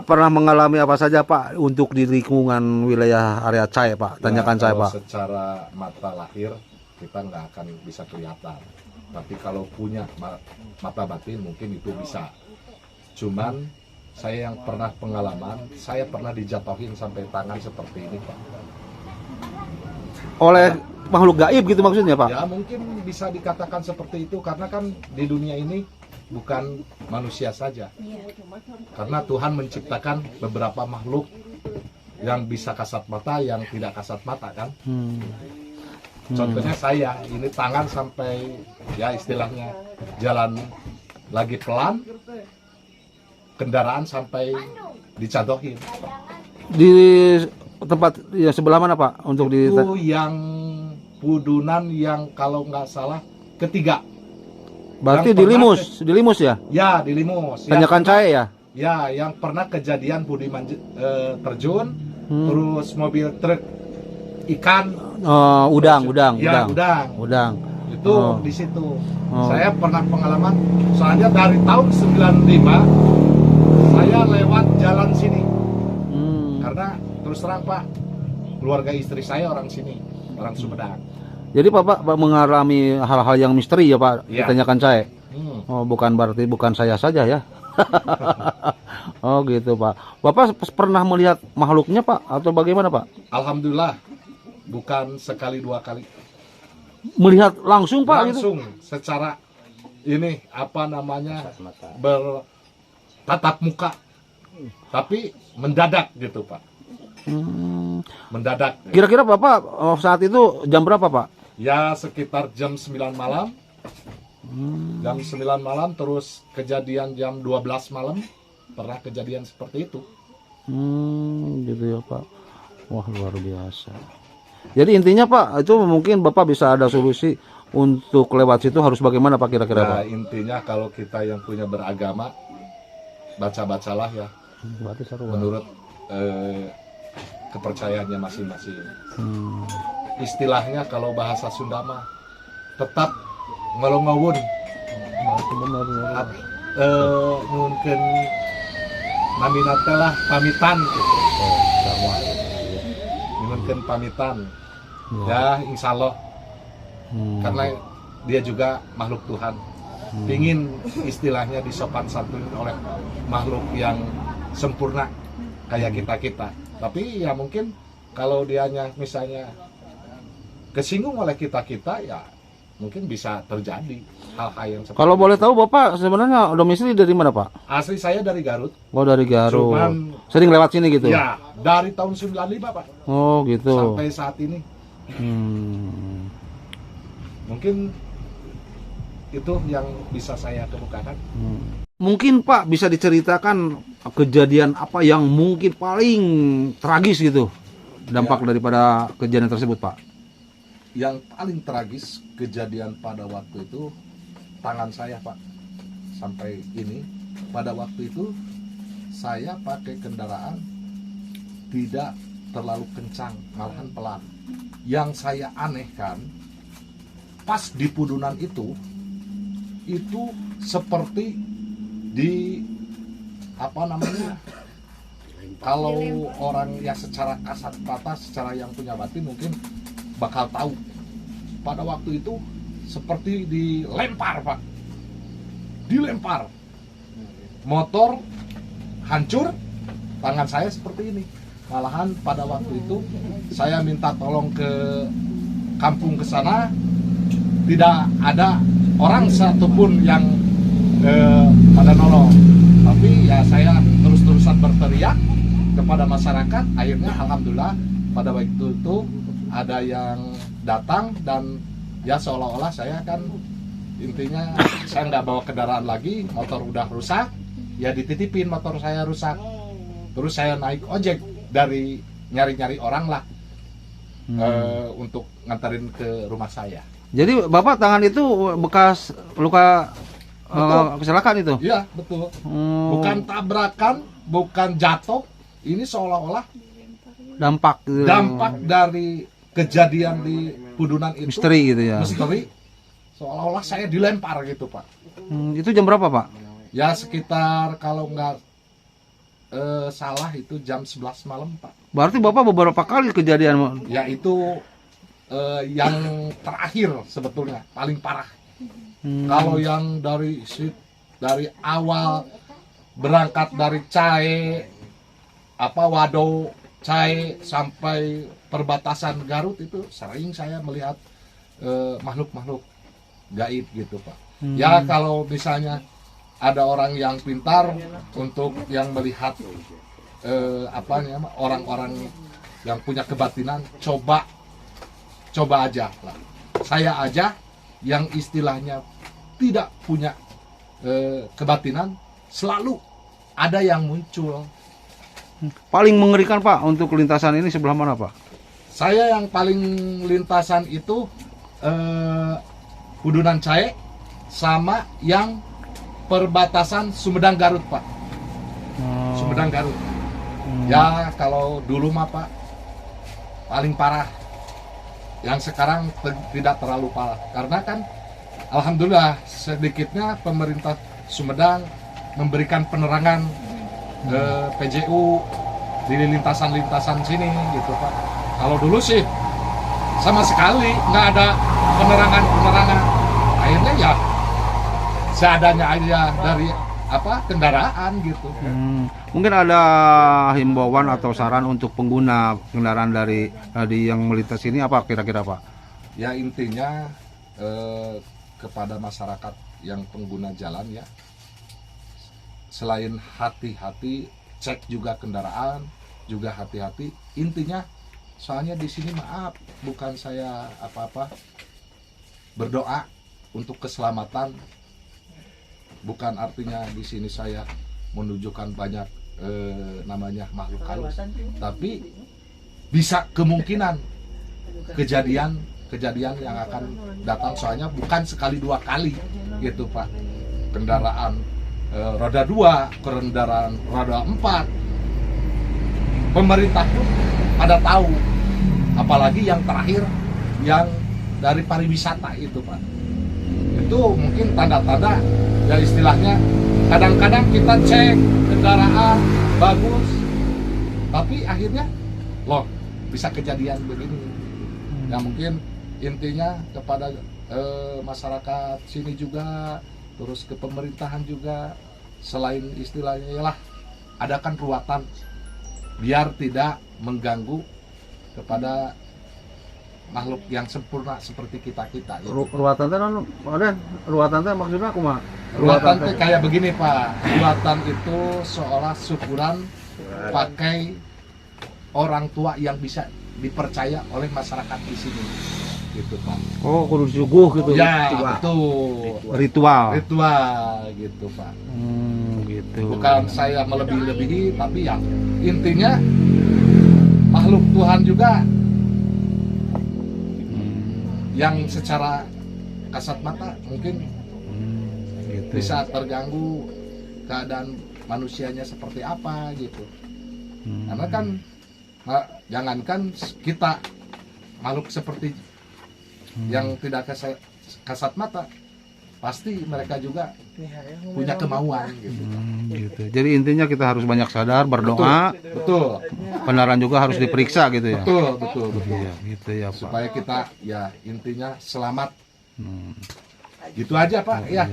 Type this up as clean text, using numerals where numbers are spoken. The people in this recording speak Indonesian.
pernah mengalami apa saja Pak untuk di lingkungan wilayah area Cai Pak? Tanyakan saya kalau Pak. secara mata lahir kita nggak akan bisa kelihatan, tapi kalau punya mata batin mungkin itu bisa. Cuman saya yang pernah pengalaman, saya pernah dijatuhin sampai tangan seperti ini Pak. Oleh makhluk gaib gitu maksudnya Pak? Ya mungkin bisa dikatakan seperti itu, karena kan di dunia ini bukan manusia saja. Karena Tuhan menciptakan beberapa makhluk yang bisa kasat mata, yang tidak kasat mata kan. Contohnya saya, ini tangan sampai ya istilahnya jalan lagi pelan, kendaraan sampai dicadohin. Di tempat ya sebelah mana Pak? Untuk di Itu yang Pudunan yang kalau nggak salah ketiga. berarti yang di pernah Limus, di Limus ya? Ya di Limus. Tanyakan saya ya. Ya, yang pernah kejadian Budiman terjun, terus mobil truk ikan. Udang. Ya, udang. Itu di situ. Saya pernah pengalaman, soalnya dari tahun 95 saya lewat jalan sini. Karena terus terang Pak, keluarga istri saya orang sini, orang Sumedang. Jadi Bapak mengalami hal-hal yang misteri ya Pak? Ya. Ditanyakan saya. Oh, bukan berarti bukan saya saja ya. Oh gitu Pak. Bapak pernah melihat makhluknya Pak atau bagaimana Pak? Alhamdulillah, bukan sekali dua kali. Melihat langsung Pak? Langsung Gitu? secara ini apa namanya bertatap muka, tapi mendadak gitu Pak. Mendadak. Kira-kira Bapak saat itu jam berapa Pak? Ya sekitar jam 9 malam. Jam 9 malam, terus kejadian jam 12 malam. Pernah kejadian seperti itu. Gitu ya Pak. Wah luar biasa. Jadi intinya Pak, itu mungkin Bapak bisa ada solusi untuk lewat situ harus bagaimana Pak kira-kira Pak? Nah, intinya kalau kita yang punya beragama, baca-bacalah ya. Berarti seru, menurut kepercayaannya masing-masing. Istilahnya kalau bahasa Sunda mah tetap ngelongowun. Mungkin namina teh lah pamitan gitu. Mungkin pamitan. Ya insya Allah. Karena dia juga makhluk Tuhan. Pingin istilahnya disopan santun oleh makhluk yang sempurna kayak kita-kita. Tapi ya mungkin kalau dianya misalnya kesinggung oleh kita-kita, ya mungkin bisa terjadi hal-hal yang seperti Kalau itu. boleh tahu Bapak sebenarnya domisili dari mana Pak? Asli saya dari Garut. Oh dari Garut. Cuman sering lewat sini gitu? Ya, dari tahun 95 Pak. Oh gitu. Sampai saat ini. Mungkin itu yang bisa saya kemukakan. Mungkin Pak bisa diceritakan kejadian apa yang mungkin paling tragis gitu dampak daripada kejadian tersebut Pak? Yang paling tragis kejadian pada waktu itu tangan saya Pak, sampai ini pada waktu itu saya pakai kendaraan tidak terlalu kencang, malahan pelan. Yang saya anehkan pas di Pudunan itu seperti di apa namanya, kalau orang yang secara kasat mata, secara yang punya batin mungkin bakal tahu. Pada waktu itu seperti dilempar Pak, dilempar, motor hancur, tangan saya seperti ini. Malahan pada waktu itu saya minta tolong ke kampung ke sana, tidak ada orang satupun yang pada nolong. Tapi ya saya terus-terusan berteriak kepada masyarakat. Akhirnya alhamdulillah pada waktu itu ada yang datang, dan ya seolah-olah saya kan intinya saya nggak bawa kendaraan lagi, motor udah rusak, ya dititipin motor saya rusak. Terus saya naik ojek dari nyari-nyari orang lah untuk nganterin ke rumah saya. Jadi Bapak tangan itu bekas luka kecelakaan itu? Iya betul. Bukan tabrakan, bukan jatuh, ini seolah-olah dampak gitu. Dampak dari kejadian di Pudunan itu misteri gitu ya. Misteri, seolah-olah saya dilempar gitu Pak. Itu jam berapa Pak? Ya sekitar kalau nggak salah itu jam 11 malam Pak. Berarti Bapak beberapa kali kejadian. Ya itu yang terakhir sebetulnya paling parah. Kalau yang dari awal berangkat dari Cae Wado Cae sampai perbatasan Garut itu sering saya melihat makhluk-makhluk gaib gitu Pak. Ya kalau misalnya ada orang yang pintar untuk yang melihat orang-orang yang punya kebatinan, coba aja lah. Saya aja yang istilahnya tidak punya kebatinan, selalu ada yang muncul. Paling mengerikan Pak untuk lintasan ini sebelah mana Pak? Saya yang paling lintasan itu Kudunan Cae sama yang perbatasan Sumedang Garut Pak. Sumedang Garut. Ya kalau dulu mah Pak paling parah. Yang sekarang tidak terlalu parah karena kan alhamdulillah sedikitnya pemerintah Sumedang memberikan penerangan PJU di lintasan-lintasan sini gitu Pak. Kalau dulu sih sama sekali nggak ada penerangan. Akhirnya ya seadanya aja dari kendaraan gitu. Mungkin ada himbauan atau saran untuk pengguna kendaraan dari yang melintas ini apa kira-kira Pak? Ya intinya kepada masyarakat yang pengguna jalan ya, selain hati-hati, cek juga kendaraan, juga hati-hati. Intinya, soalnya di sini maaf, bukan saya apa-apa, berdoa untuk keselamatan. Bukan artinya di sini saya menunjukkan banyak namanya makhluk halus, tapi bisa kemungkinan kejadian yang akan datang, soalnya bukan sekali dua kali gitu Pak. Kendaraan roda 2, kendaraan roda 4, pemerintah pun pada tahu, apalagi yang terakhir yang dari pariwisata itu Pak. Itu mungkin tanda-tanda ya istilahnya kadang-kadang kita cek kendaraan bagus tapi akhirnya loh bisa kejadian begini. Ya mungkin intinya kepada masyarakat sini juga, terus ke pemerintahan juga, selain istilahnya yalah adakan ruatan biar tidak mengganggu kepada makhluk yang sempurna seperti kita gitu. Ruatan teh ruatan teh maksudnya aku mah. Ruatan teh kayak begini Pak. Ruatan itu seolah syukuran pakai orang tua yang bisa dipercaya oleh masyarakat di sini. Gitu Pak. Oh, kudu suguh gitu. Ya, betul. Ritual gitu Pak. Gitu. Bukan saya melebih-lebihi, tapi yang intinya makhluk Tuhan juga yang secara kasat mata mungkin gitu. bisa terganggu keadaan manusianya seperti apa gitu. Karena kan jangankan kita makhluk seperti yang tidak kasat mata, pasti mereka juga punya kemauan gitu. Gitu. Jadi intinya kita harus banyak sadar, berdoa. Betul. Kendaraan juga harus diperiksa gitu ya. Betul. Iya, gitu ya Pak. Supaya kita ya intinya selamat. Gitu aja Pak ya. Iya.